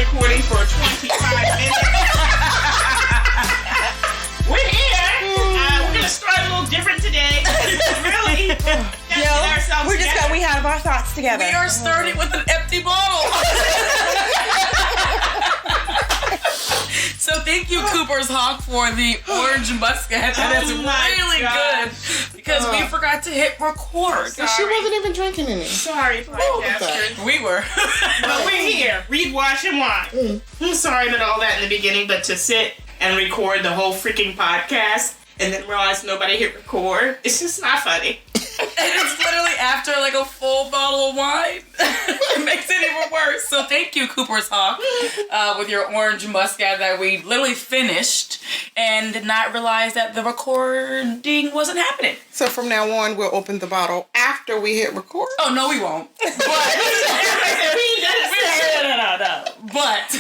recording for 25 minutes. We're here. We're going to start a little different today. Really? We have our thoughts together. We are starting with an empty bottle. So thank you, Cooper's Hawk, for the orange muscat. That is really good. Because we forgot to hit record. And she wasn't even drinking any. Sorry, podcasters. We were. But we're here. Read, watch, and wine. I'm sorry about all that in the beginning, but to sit and record the whole freaking podcast and then realize nobody hit record, it's just not funny. And it's literally after like a full bottle of wine. It makes it even worse. So thank you, Cooper's Hawk, with your orange muscat that we literally finished and did not realize that the recording wasn't happening. So from now on, we'll open the bottle after we hit record. Oh, no, we won't. But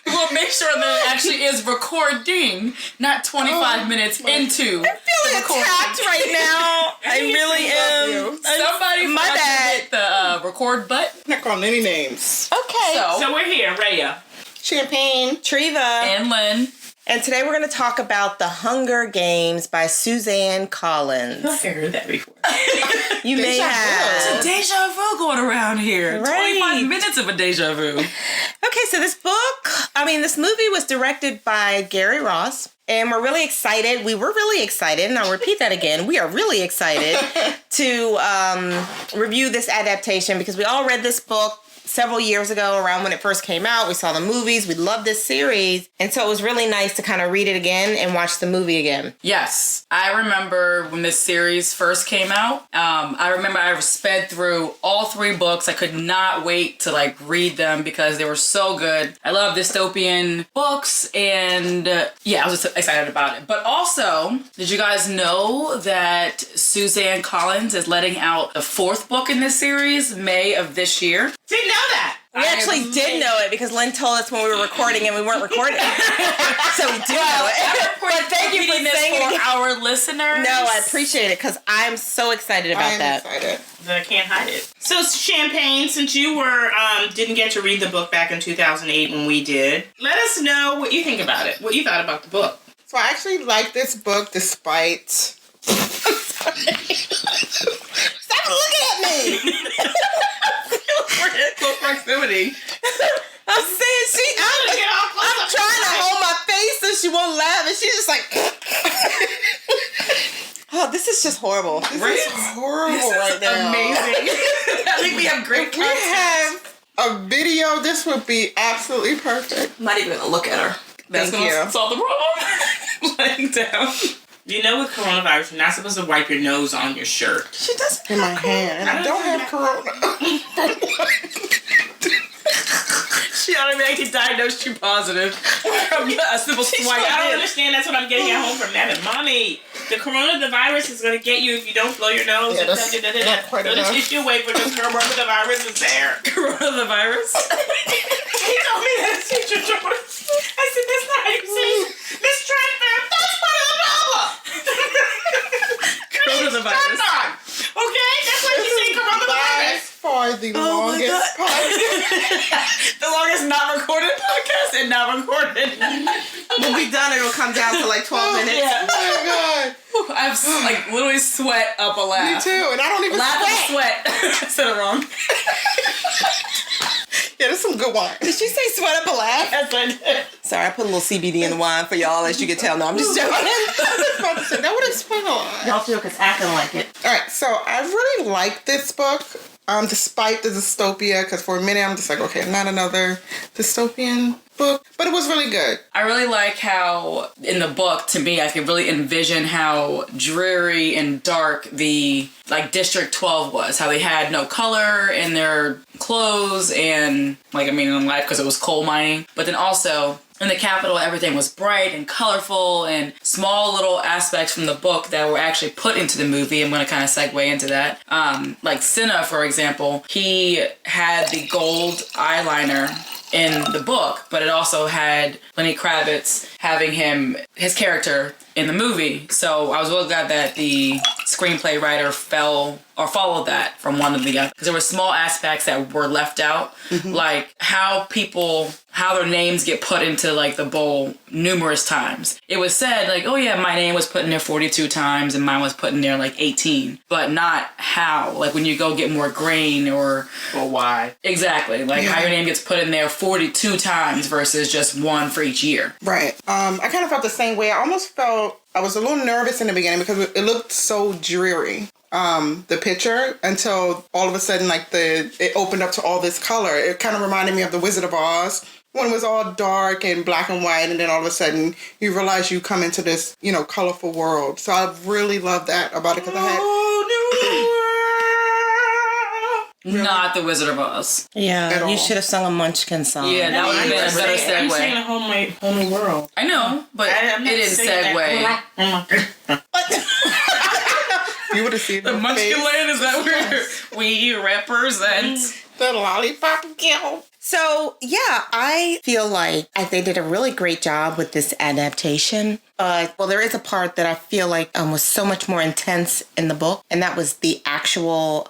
we will make sure that it actually is recording, not 25 minutes into. I'm feeling attacked right now. I really am. Somebody my bad. Hit the record button. I'm not calling any names. Okay. So we're here, Raya. Champagne. Treva. And Lynn. And today we're going to talk about The Hunger Games by Suzanne Collins. I heard that before. You may have. It's a deja vu going around here. Right. 25 minutes of a deja vu. Okay, so this movie was directed by Gary Ross. And we're really excited. We were really excited, and I'll repeat that again. We are really excited to review this adaptation because we all read this book several years ago around when it first came out. We saw the movies. We loved this series. And so it was really nice to kind of read it again and watch the movie again. Yes. I remember when this series first came out. I remember I sped through all 3 books. I could not wait to read them because they were so good. I love dystopian books and I was just excited about it. But also, did you guys know that Suzanne Collins is letting out the 4th book in this series, May of this year? Didn't know that. We actually did know it because Lynn told us when we were recording and we weren't recording. So we do know it. But thank you for saying for it. our listeners. No, I appreciate it because I'm so excited about that. Excited. I can't hide it. So Champagne, since you were didn't get to read the book back in 2008 when we did, let us know what you think about it. What you thought about the book. So I actually like this book despite... Stop looking at me! We're in close proximity. I'm saying I'm trying to hold my face so she won't laugh and she's just like oh, this is just horrible. This is horrible right now. Amazing. I think we have great If we have a video, this would be absolutely perfect. I'm not even gonna look at her. That's Thank gonna you. solve the problem. Laying down. You know, with coronavirus, you're not supposed to wipe your nose on your shirt. she doesn't In my hand. And I don't have corona. She automatically diagnosed you positive from a simple swipe. I don't understand. That's what I'm getting at home from Nevin. Mommy, the coronavirus is going to get you if you don't blow your nose. Yeah, that's not quite Throw the enough. tissue away for the coronavirus is there. Coronavirus? He told me that teacher told me. I said, that's not how you say it. Let's try it. That's part of the problem. Coronavirus. Okay? That's why you say coronavirus. For the longest podcast. The longest not recorded podcast and not recorded. We'll be done. It'll come down to 12 minutes. Yeah. Oh my I have literally sweat up a god. laugh. Me too. And I don't even Laugh sweat. and sweat. I said it wrong. Yeah, there's some good wine. Did she say sweat up a laugh? Yes, I did. Sorry, I put a little CBD in the wine for y'all, as you can tell. No, I'm just joking. That would explain a lot. Y'all feel it's acting like it. Alright, so I really like this book. Despite the dystopia, because for a minute I'm just like, okay, not another dystopian book, but it was really good. I really like how in the book, to me, I could really envision how dreary and dark the District 12 was, how they had no color in their clothes and in life because it was coal mining, but then also in the Capitol, everything was bright and colorful and small little aspects from the book that were actually put into the movie. I'm going to kind of segue into that. Cinna, for example, he had the gold eyeliner in the book, but it also had Lenny Kravitz having his character in the movie. So I was really glad that the screenplay writer followed that from one of the other. Because there were small aspects that were left out, like how people how their names get put into like the bowl numerous times. It was said like, oh yeah, my name was put in there 42 times and mine was put in there like 18, but not how. Like when you go get more grain or why. Exactly. Like how your name gets put in there 42 times versus just one for each year. Right. I kind of felt the same way. I almost felt I was a little nervous in the beginning because it looked so dreary. The picture, until all of a sudden like it opened up to all this color. It kind of reminded me of the Wizard of Oz when it was all dark and black and white, and then all of a sudden you realize you come into this, colorful world. So I really love that about it because I had Really? Not the Wizard of Oz. Yeah, you should have sung a Munchkin song. Yeah, that would have been a better segue. I'm saying a whole new world. I know, but it didn't segue. You would have seen the Munchkin Land. Is that where we represent the lollipop guild? So yeah, I feel like they did a really great job with this adaptation. Well, there is a part that I feel like was so much more intense in the book, and that was the actual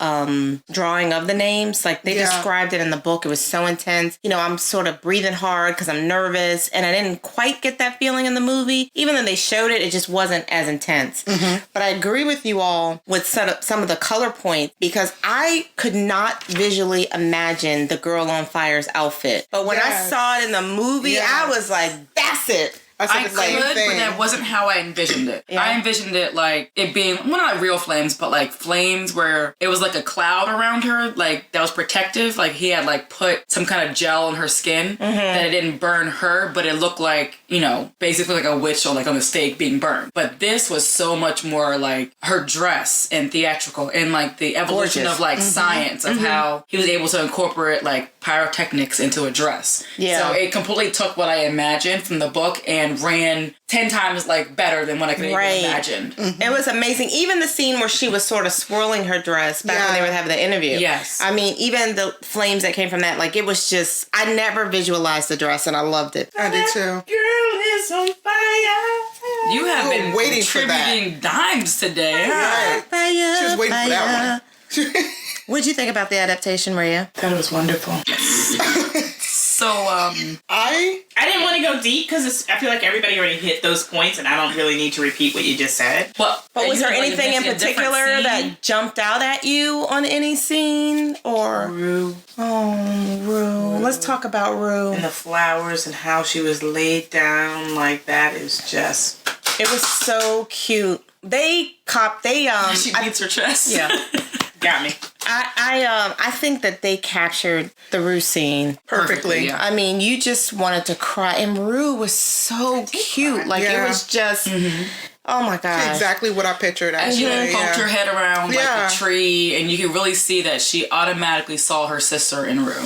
drawing of the names. Like they described it in the book. It was so intense. I'm sort of breathing hard because I'm nervous, and I didn't quite get that feeling in the movie. Even though they showed it, it just wasn't as intense. Mm-hmm. But I agree with you all with some of the color points because I could not visually imagine the Girl on Fire's outfit. But when I saw it in the movie, I was like, that's it. I could, but that wasn't how I envisioned it. Yeah. I envisioned it like it being, well, not real flames, but like flames where it was like a cloud around her, like that was protective. Like he had like put some kind of gel on her skin that it didn't burn her, but it looked like, basically like a witch or like on a stake being burned. But this was so much more like her dress and theatrical and like the evolution of like science of how he was able to incorporate like pyrotechnics into a dress. Yeah. So it completely took what I imagined from the book and ran 10 times like better than what I could even imagine. Mm-hmm. It was amazing. Even the scene where she was sort of swirling her dress back when they were having the interview. Yes. I mean, even the flames that came from that, like it was just, I never visualized the dress and I loved it. I did too. Girl is on fire. You have been waiting contributing dimes today. Fire, fire, she was waiting for that one. What'd you think about the adaptation, Maria? That was wonderful. So, I didn't want to go deep because I feel like everybody already hit those points and I don't really need to repeat what you just said. But was there anything in particular that jumped out at you on any scene? Or Rue. Oh, Rue. Let's talk about Rue. And the flowers and how she was laid down. Like, that is just... It was so cute. She beats her chest. Yeah. Got me. I think that they captured the Rue scene perfectly. Yeah. I mean, you just wanted to cry, and Rue was so cute. Like it was just, oh my gosh, exactly what I pictured. And she poked her head around like a tree, and you could really see that she automatically saw her sister in Rue.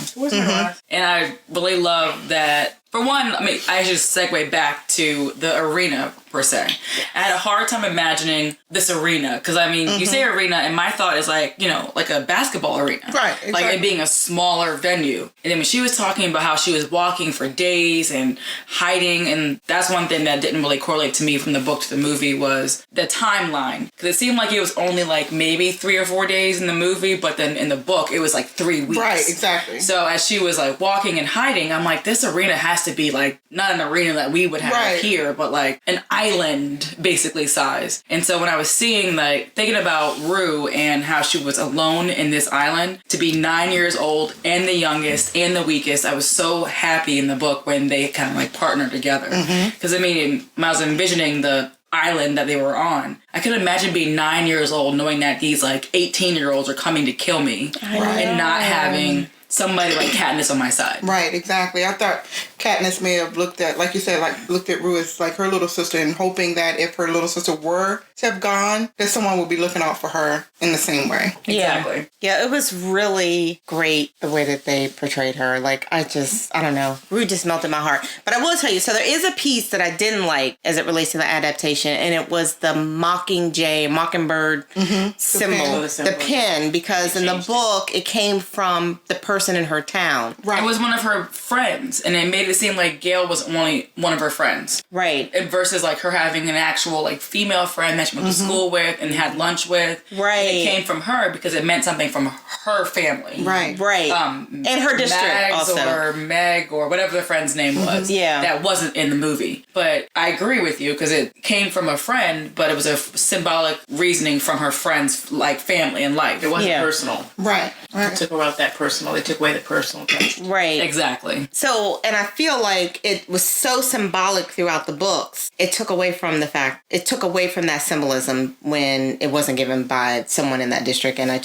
And I really love that. For one, I mean, I just segue back to the arena, per se. I had a hard time imagining this arena, because, I mean, you say arena, and my thought is like, like a basketball arena. Right, exactly. Like it being a smaller venue. And then when she was talking about how she was walking for days and hiding, and that's one thing that didn't really correlate to me from the book to the movie was the timeline. Because it seemed like it was only like maybe 3 or 4 days in the movie, but then in the book, it was like 3 weeks. Right, exactly. So as she was like walking and hiding, I'm like, this arena has to be like not an arena that we would have here, but like an island basically size. And so when I was seeing thinking about Rue and how she was alone in this island, to be 9 years old and the youngest and the weakest, I was so happy in the book when they kind of like partnered together. Because I mean, when I was envisioning the island that they were on, I could imagine being 9 years old knowing that these like 18-year-olds are coming to kill me and not having somebody like Katniss on my side. Right, exactly. I thought Katniss may have looked at, like you said, looked at Rue as like her little sister and hoping that if her little sister were to have gone, that someone would be looking out for her in the same way. Exactly. Yeah, it was really great the way that they portrayed her. Like, I don't know. Rue just melted my heart. But I will tell you, so there is a piece that I didn't like as it relates to the adaptation, and it was the mockingbird symbol. The pin, because in the book, it came from the person in her town. Right. It was one of her friends, and it made it seem like Gale was only one of her friends. Right. And versus like her having an actual like female friend that she went to school with and had lunch with. Right. And it came from her because it meant something from her family. Right. And her district Mags also. or Meg or whatever the friend's name was. Yeah. That wasn't in the movie. But I agree with you because it came from a friend, but it was a symbolic reasoning from her friend's like family and life. It wasn't Yeah. personal. Right. They took about that personal. They took away the personal touch. Right. Exactly. So, and I feel like it was so symbolic throughout the books. It took away from that symbolism when it wasn't given by someone in that district. And I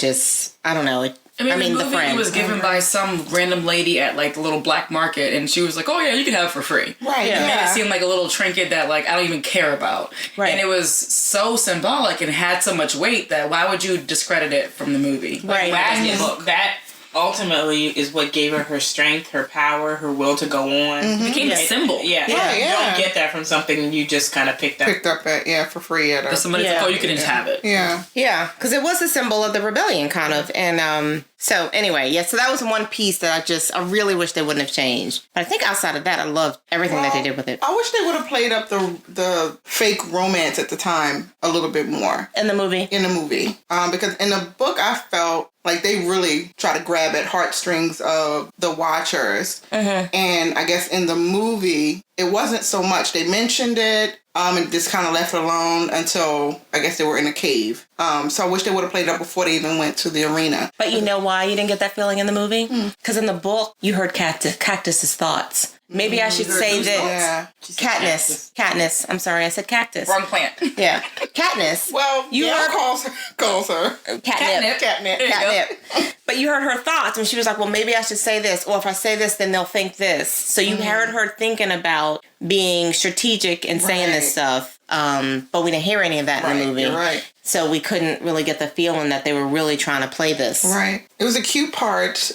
don't know. I mean, the movie friend. was given by some random lady at like the little black market, and she was like, "Oh yeah, you can have it for free." Right. Yeah. It made it seem like a little trinket that like I don't even care about. Right. And it was so symbolic and had so much weight that why would you discredit it from the movie? Right. That ultimately is what gave her strength, her power, her will to go on. It became a symbol. Yeah. Yeah, You yeah. don't get that from something you just kind of picked up. Picked up for free at But a. somebody's like, Yeah. "Oh, you can just have it." Yeah. Yeah, because it was a symbol of the rebellion, kind of. And so anyway, so that was one piece that I really wish they wouldn't have changed. But I think outside of that, I loved everything that they did with it. I wish they would have played up the fake romance at the time a little bit more In the movie. in the movie. Because in the book, I felt like they really try to grab at heartstrings of the watchers. And I guess in the movie, it wasn't so much. They mentioned it. And just kind of left it alone until I guess they were in a cave. So I wish they would have played it up before they even went to the arena. But you know why you didn't get that feeling in the movie? Because in the book, you heard Cactus's thoughts. Maybe I should say this. Yeah. Katniss. I'm sorry, I said cactus. Wrong plant. Yeah. Katniss. Well, You Gale heard- calls her. Catnip. Catnip. There you go. Catnip. But you heard her thoughts, and she was like, well, maybe I should say this, or if I say this, then they'll think this. So you heard her thinking about being strategic and saying this stuff, but we didn't hear any of that in the movie. You're right. So we couldn't really get the feeling that they were really trying to play this. Right. It was a cute part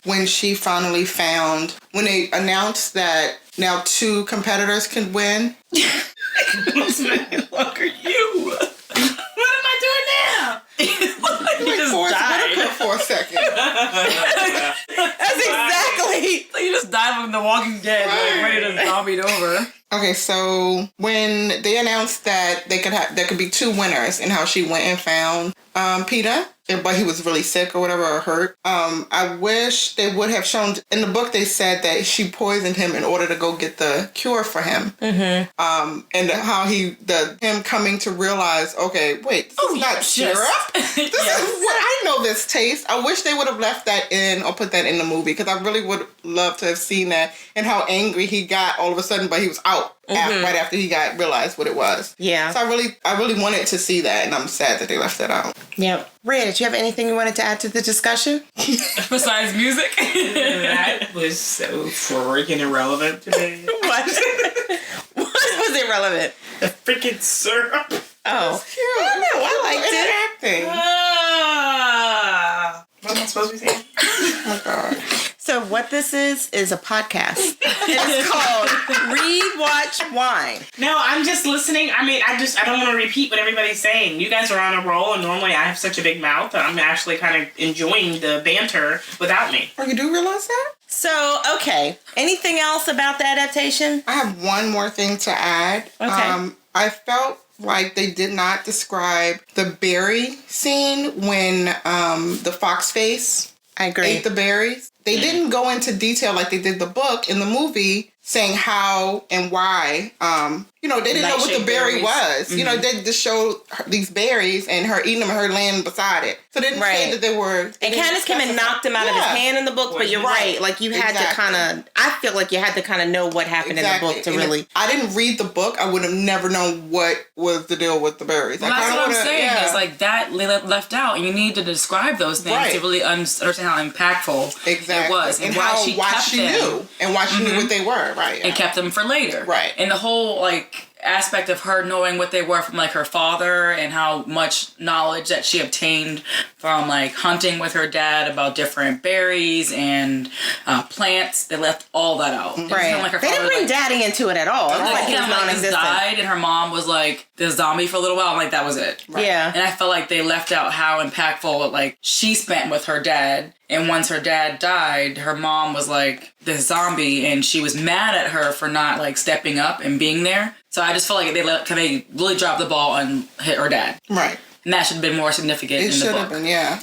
when she finally found, when they announced that now 2 competitors can win. What's the fuck are you? What am I doing now? Like Forrest Whitaker for a second. That's exactly. Like you just died from The Walking Dead, like ready to zombie it over. Okay, so when they announced that there could be 2 winners and how she went and found Peeta, but he was really sick or whatever or hurt. I wish they would have shown in the book. They said that she poisoned him in order to go get the cure for him. And how him coming to realize, okay, wait, this is not syrup. This is what I know this taste. I wish they would have left that in or put that in the movie because I really would love to have seen that and how angry he got all of a sudden, but he was out right after he realized what it was. Yeah. So I really wanted to see that, and I'm sad that they left that out. Yep. Rhea, did you have anything you wanted to add to the discussion? Besides music. That was so freaking irrelevant today. What? What was irrelevant? The freaking syrup. Oh. Cute. I don't know. I liked it. Interacting. What am I supposed to be saying? Oh my god. So what this is a podcast. It's called Read, Watch, Wine. No, I'm just listening. I mean, I don't want to repeat what everybody's saying. You guys are on a roll, and normally I have such a big mouth that I'm actually kind of enjoying the banter without me. Oh, you do realize that? So, okay. Anything else about the adaptation? I have one more thing to add. Okay. I felt like they did not describe the berry scene when the fox face I agree. ate the berries. They didn't go into detail like they did the book in the movie, saying how and why. They didn't know what the Nightshade berry berries. was. They just showed these berries and her eating them and her laying beside it. So they didn't say that they were. And Candace came and knocked him out of his hand in the book, but you're right. Like, you had to kind of, I feel like you had to kind of know what happened in the book to really. If I didn't read the book, I would have never known what was the deal with the berries. Well, that's what I'm saying. It's like that left out. You need to describe those things to really understand how impactful it was and why how, she why kept she them. knew and why she knew what they were, right? And kept them for later. Right. And the whole aspect of her knowing what they were from her father and how much knowledge that she obtained from hunting with her dad about different berries and plants. They left all that out. Right. They didn't bring daddy into it at all. It was like he was just non-existent. died and her mom was the zombie for a little while. I'm like, that was it. Right. Yeah. And I felt like they left out how impactful she spent with her dad. And once her dad died, her mom was this zombie, and she was mad at her for not stepping up and being there. So I just felt like they really dropped the ball and hit her dad. Right. and that should have been more significant in the book. It should have been, yeah.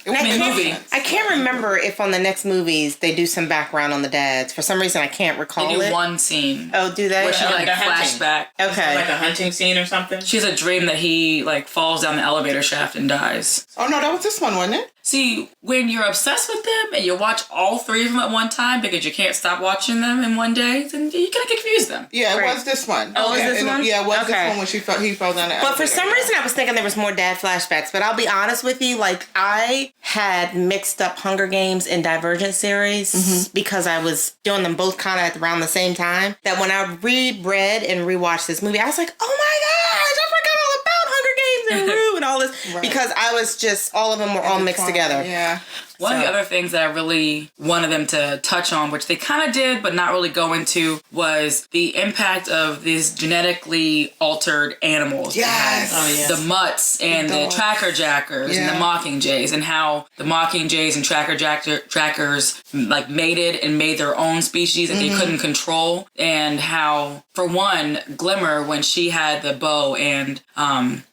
I can't remember if on the next movies they do some background on the dads. For some reason, I can't recall They do it. one scene. Oh, do they? Where she like flashback. Okay. Like a hunting scene or something. She has a dream that he like falls down the elevator shaft and dies. Oh no, that was this one, wasn't it? See, when you're obsessed with them and you watch all three of them at one time because you can't stop watching them in one day, then you kind of confuse them. Yeah, it was this one. Oh, was this one? Yeah, it was this one when he fell down the elevator. But for some reason, I was thinking there was more dad flashbacks. But I'll be honest with you, like I had mixed up Hunger Games and Divergent series because I was doing them both kind of around the same time. That when I reread and rewatched this movie, I was like, oh my gosh, I forgot all about Hunger Games and Rue and all this because I was just all of them were all mixed together. Yeah. One of the other things that I really wanted them to touch on, which they kind of did, but not really go into, was the impact of these genetically altered animals. Yes. Oh, yes. The mutts and the tracker jackers and the mockingjays, and how the mockingjays and tracker jackers like mated and made their own species that they couldn't control, and how, for one, Glimmer, when she had the bow and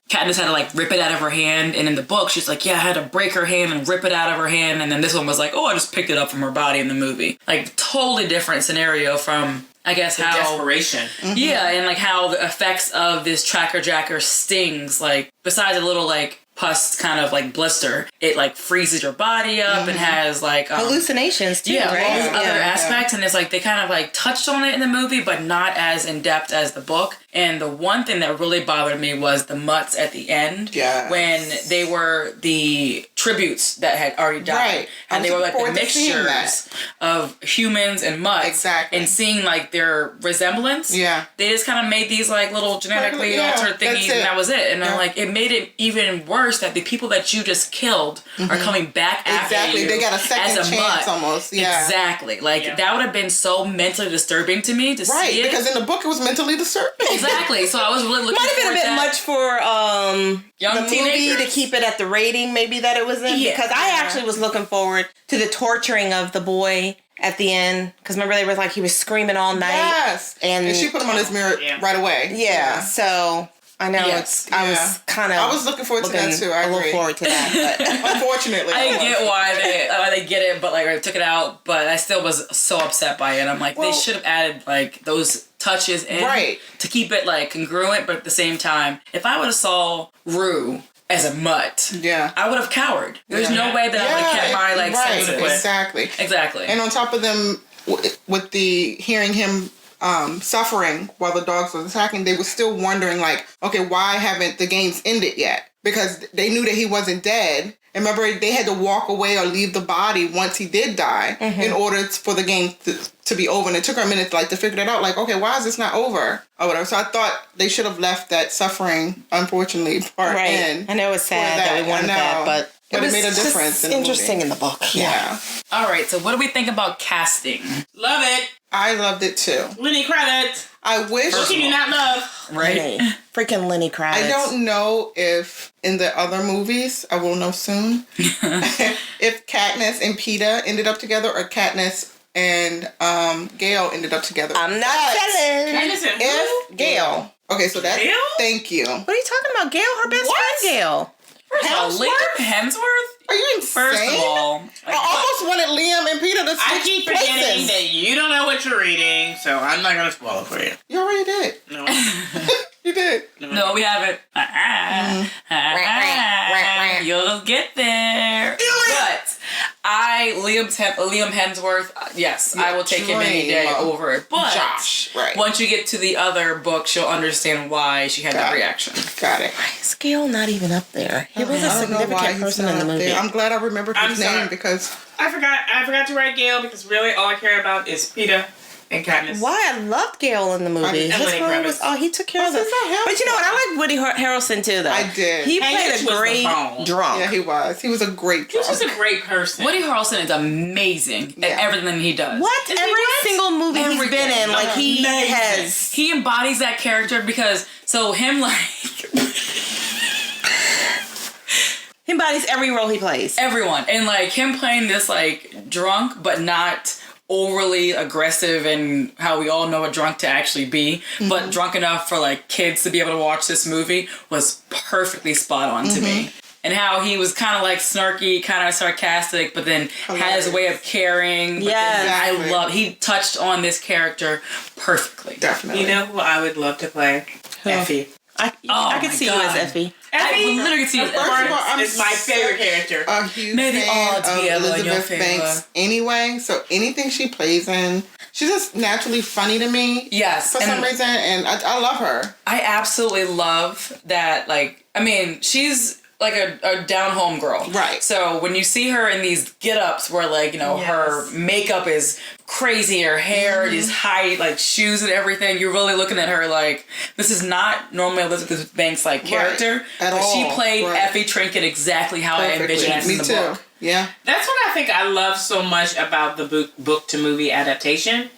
Katniss had to like rip it out of her hand, and in the book she's like, yeah, I had to break her hand and rip it out of her hand, and then this one was like, oh, I just picked it up from her body in the movie. Like, totally different scenario from, I guess, The how desperation. yeah, and like how the effects of this tracker jacker stings, like besides a little like pus kind of like blister, it like freezes your body up and has like hallucinations too, yeah, right? all these other aspects, and it's like they kind of like touched on it in the movie, but not as in depth as the book. And the one thing that really bothered me was the mutts at the end, when they were the tributes that had already died, and they were like the mixtures of humans and mutts, and seeing like their resemblance. Yeah, they just kind of made these like little genetically altered thingies, and that was it. And I'm like, it made it even worse that the people that you just killed are coming back after you. They got a second as a chance mutt. almost. Yeah, exactly. Like that would have been so mentally disturbing to me to see it. Because in the book it was mentally disturbing. Exactly. So I was really looking. Might have been a bit much for young the teenagers movie to keep it at the rating maybe that it was in, because I actually was looking forward to the torturing of the boy at the end, because remember they were like he was screaming all night. Yes, and she put him on his mirror right away. Yeah, so. I know I was kind of. I was looking forward to that too. I look forward to that, but unfortunately, I get why they get it, but like I took it out. But I still was so upset by it. I'm like, they should have added like those touches in to keep it like congruent, but at the same time, if I would have saw Rue as a mutt, I would have cowered. There's no way that I would have kept my like senses. Exactly. And on top of them, with the hearing him suffering while the dogs were attacking, they were still wondering like, okay, why haven't the games ended yet? Because they knew that he wasn't dead. And remember, they had to walk away or leave the body once he did die in order for the game to be over. And it took her a minute to figure that out. Like, okay, why is this not over? Or whatever. So I thought they should have left that suffering, unfortunately, part in. I know it's sad that we wanted that, but it made a difference. In interesting in the book. Yeah. All right. So what do we think about casting? Love it. I loved it too. Lenny Kravitz. I wish. Who can you not love? Right. Freaking Lenny Kravitz. I don't know if in the other movies, I will know soon, if Katniss and Peeta ended up together or Katniss and Gale ended up together. I'm not telling. Katniss and if Gale. Okay, so that. Gale? Thank you. What are you talking about? Gale? Her best friend Gale. First of all, Liam Hemsworth? Are you insane? First of all, I almost wanted Liam and Peeta to switch I keep forgetting that you don't know what you're reading, so I'm not gonna spoil it for you. You already did. No. You did. No, we haven't. You'll get there. But Liam Hemsworth, yes, I will take him any day over it. But Josh, once you get to the other books, you'll understand why she had that reaction. Got it. Why is Gale not even up there? He was a significant person in the movie. There. I'm glad I remembered his name because I forgot to write Gale because really all I care about is Peeta and Katniss. Why? I loved Gale in the movie. His role was he took care of it. But you know what? I like Woody Harrelson too, though. I did. He played a great drunk. Yeah, he was. He was a great drunk. He was just a great person. Woody Harrelson is amazing at everything he does. What? Every single movie he's been in, like he embodies that character because him like. He embodies every role he plays. Everyone. And like him playing this like drunk but not overly aggressive and how we all know a drunk to actually be, but drunk enough for like kids to be able to watch this movie was perfectly spot on to me. and how he was kind of like snarky, kind of sarcastic, but then had his way of caring. Yes. I love. He touched on this character perfectly. Definitely. You know who I would love to play? Effie. I could see you as Effie. I literally could see it. First of all, I'm is my favorite character. A huge May the fan odds of be ever in your Elizabeth favor. Banks anyway, so anything she plays in, she's just naturally funny to me. Yes, For some reason, and I love her. I absolutely love that. Like, I mean, she's like a down home girl. Right. So when you see her in these get-ups where, like, you know, her makeup is crazy, her hair, these high, like, shoes and everything, you're really looking at her like, this is not normally Elizabeth Banks, like, character. At but all. she played Right. Effie Trinket exactly how I envisioned it in Me the too. book. Yeah. That's what I think I love so much about the book to movie adaptation,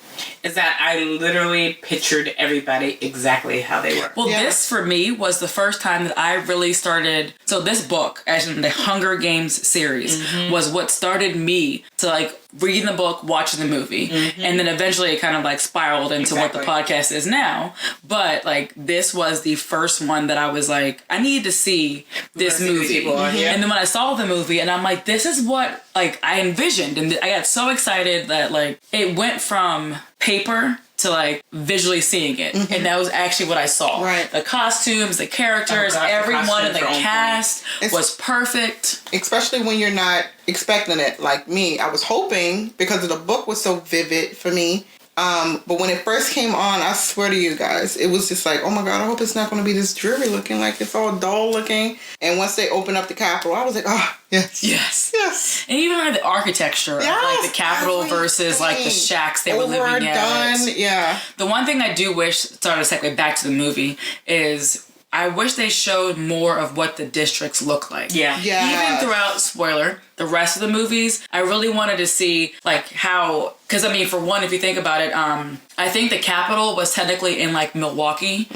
is that I literally pictured everybody exactly how they were. Well, this for me was the first time that I really started. So this book, as in the Hunger Games series, was what started me to like reading the book, watching the movie, and then eventually it kind of like spiraled into what the podcast is now. But like this was the first one that I was like, I need to see this movie. And then when I saw the movie, and I'm like, this is what like I envisioned, and I got so excited that like it went from paper to like visually seeing it, and that was actually what I saw. Right. The costumes, the characters, everyone in the cast was perfect. Especially when you're not expecting it. Like me, I was hoping, because the book was so vivid for me. But when it first came on, I swear to you guys, it was just like, oh my God, I hope it's not going to be this dreary looking, like it's all dull looking. And once they opened up the Capitol, I was like, oh, yes. Yes. Yes. And even like the architecture of like the Capitol versus like the shacks they were living in. Overdone, yeah. The one thing I do wish, sorry to segue back to the movie, is I wish they showed more of what the districts look like. Yeah. Even throughout, spoiler, the rest of the movies, I really wanted to see like how, because I mean, for one, if you think about it, I think the Capitol was technically in like Milwaukee,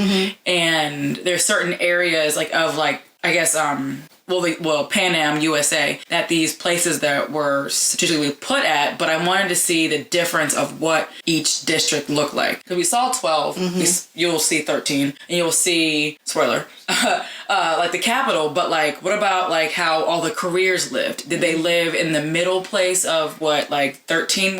and there's certain areas like of like, I guess, Pan Am, USA, that these places that were strategically put at, but I wanted to see the difference of what each district looked like. Because we saw 12, you'll see 13, and you'll see, spoiler, like the Capitol, but like, what about like how all the careers lived? Did they live in the middle place of what like 12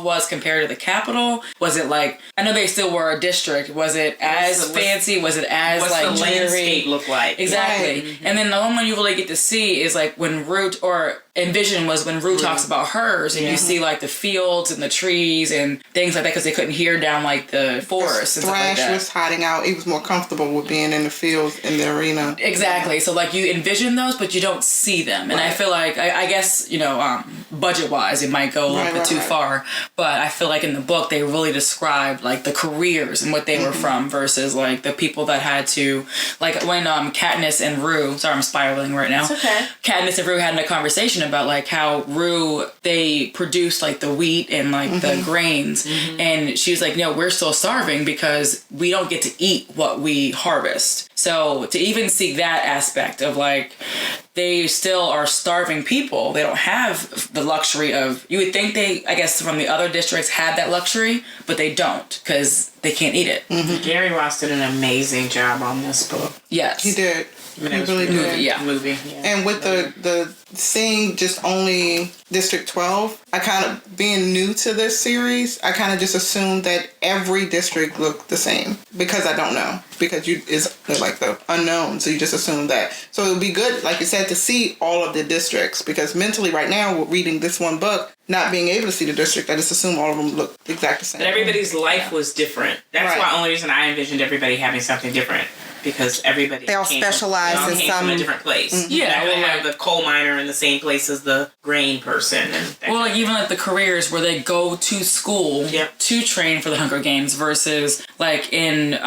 was compared to the Capitol? Was it like, I know they still were a district, was it as fancy? Was it as what's like the landscape look like? Exactly. Right. And then the only one you really get to see is like when Root, or Envision was when Rue talks about hers, and you see like the fields and the trees and things like that, because they couldn't hear down like the forest and stuff like that. Thrash was hiding out. He was more comfortable with being in the fields in the arena. Exactly. So like you envision those, but you don't see them. And I feel like, I guess, you know, budget wise, it might go a little bit too far. But I feel like in the book, they really described like the careers and what they were from versus like the people that had to, like when Katniss and Rue, sorry, I'm spiraling right now. It's okay. Katniss and Rue had a conversation about like how Rue, they produced like the wheat and like the grains, and she was like, no, we're still starving because we don't get to eat what we harvest. So to even see that aspect of like, they still are starving people. They don't have the luxury of, you would think they, I guess from the other districts had that luxury, but they don't because they can't eat it. Gary Ross did an amazing job on this book. Yes. He did. He really did. Movie. And with the seeing just only District 12, I kind of, being new to this series, I kind of just assumed that every district looked the same, because I don't know, because it's like the unknown, so you just assume that. So it would be good, like you said, to see all of the districts, because mentally right now, reading this one book, not being able to see the district, I just assume all of them look exactly the same. But everybody's life was different. That's why only reason I envisioned everybody having something different. Because everybody they all specialize in from a different place. Yeah, They have the coal miner in the same place as the grain person. And like even like the careers where they go to school to train for the Hunger Games versus like in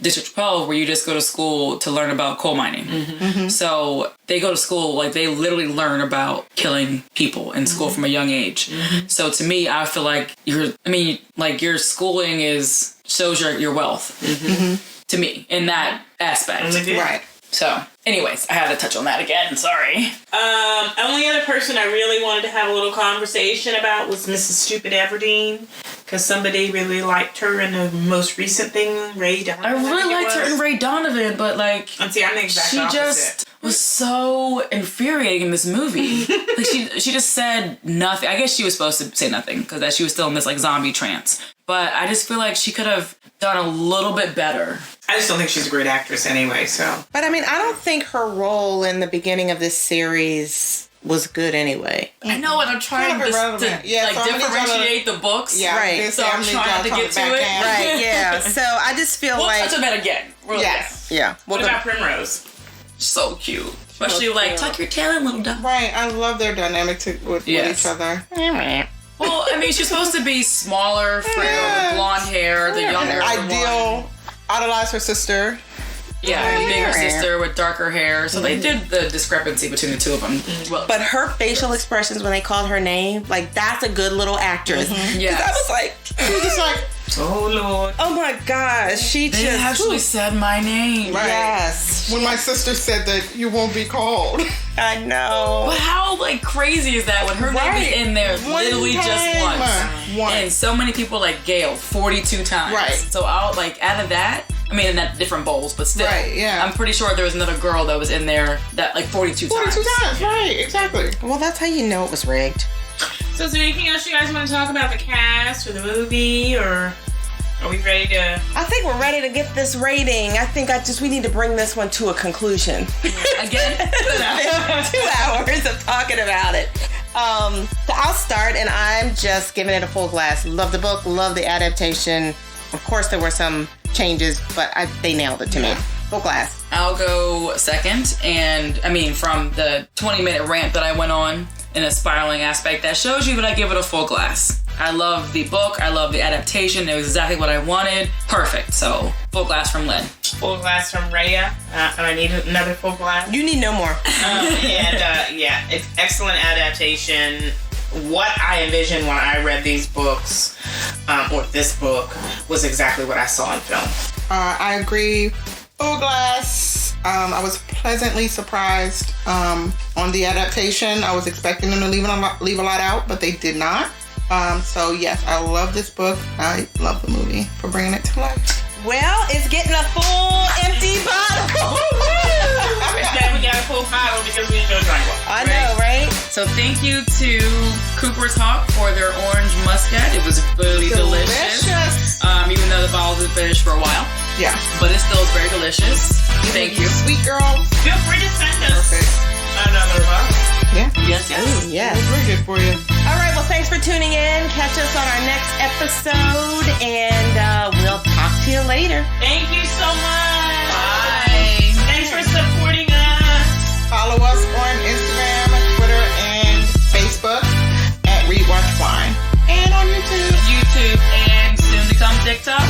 District 12 where you just go to school to learn about coal mining. So they go to school, like they literally learn about killing people in school from a young age. So to me, I feel like your schooling shows your wealth. To me, in that aspect. Right. So, anyways, I had to touch on that again. Sorry. Only other person I really wanted to have a little conversation about was Mrs. Stupid Everdeen. Because somebody really liked her in the most recent thing, Ray Donovan. I really liked her in Ray Donovan, but like... And see, I'm the exact opposite. was so infuriating in this movie. Like she just said nothing. I guess she was supposed to say nothing because she was still in this like zombie trance. But I just feel like she could have done a little bit better. I just don't think she's a great actress anyway, so. But I mean, I don't think her role in the beginning of this series was good anyway. I know, and I'm trying to differentiate the books. Yeah, right. So I'm trying to get to it. Right, yeah. So I just feel we'll like... touch on that again. Yes. Yeah. What about Primrose? So cute. Especially like, tuck your tail in, little duck. Right, I love their dynamic with each other. Well, I mean, she's supposed to be smaller, frail, with blonde hair, the younger Ideal, idolize her sister. Yeah, the bigger sister with darker hair. So they did the discrepancy between the two of them. Well, but her facial expressions when they called her name, like, that's a good little actress. Yeah, I was like, she was just like, oh Lord, oh my gosh, they actually said my name. Right. Yes. When my sister said that you won't be called. I know. But how like crazy is that when her name is in there literally just once? And so many people like Gale 42 times. Right. So out of that, I mean, in that different bowls, but still. Right, yeah. I'm pretty sure there was another girl that was in there that like 42 times. 42 times, right, exactly. Well, that's how you know it was rigged. So is there anything else you guys want to talk about the cast or the movie, or are we ready to? I think we're ready to get this rating. I think we need to bring this one to a conclusion. Again? 2 hours of talking about it. So I'll start, and I'm just giving it a full glass. Love the book, love the adaptation. Of course, there were some changes, but they nailed it to me. Full glass. I'll go second, and I mean, from the 20-minute rant that I went on in a spiraling aspect, that shows you that I give it a full glass. I love the book. I love the adaptation. It was exactly what I wanted. Perfect. So, full glass from Lynn. Full glass from Raya. I need another full glass. You need no more. It's excellent adaptation. What I envisioned when I read these books, or this book, was exactly what I saw in film. I agree. Full glass. I was pleasantly surprised on the adaptation. I was expecting them to leave a lot out, but they did not. So yes, I love this book. I love the movie for bringing it to life. Well, it's getting a full empty bottle. We got a full bottle because we didn't go drink one. I know, right? So thank you to Cooper's Hawk for their orange muscat. It was really delicious. Even though the bottle didn't finish for a while. Yeah. But it still is very delicious. Thank you. Sweet girl. Feel free to send us another bottle. Yeah. Yes. Yes. It was very good for you. All right, well, thanks for tuning in. Catch us on our next episode, and we'll talk to you later. Thank you so much. Bye. Thanks for supporting us. Follow us on Instagram, Twitter, and Facebook at Read Watch Wine. And on YouTube. And soon to come TikTok.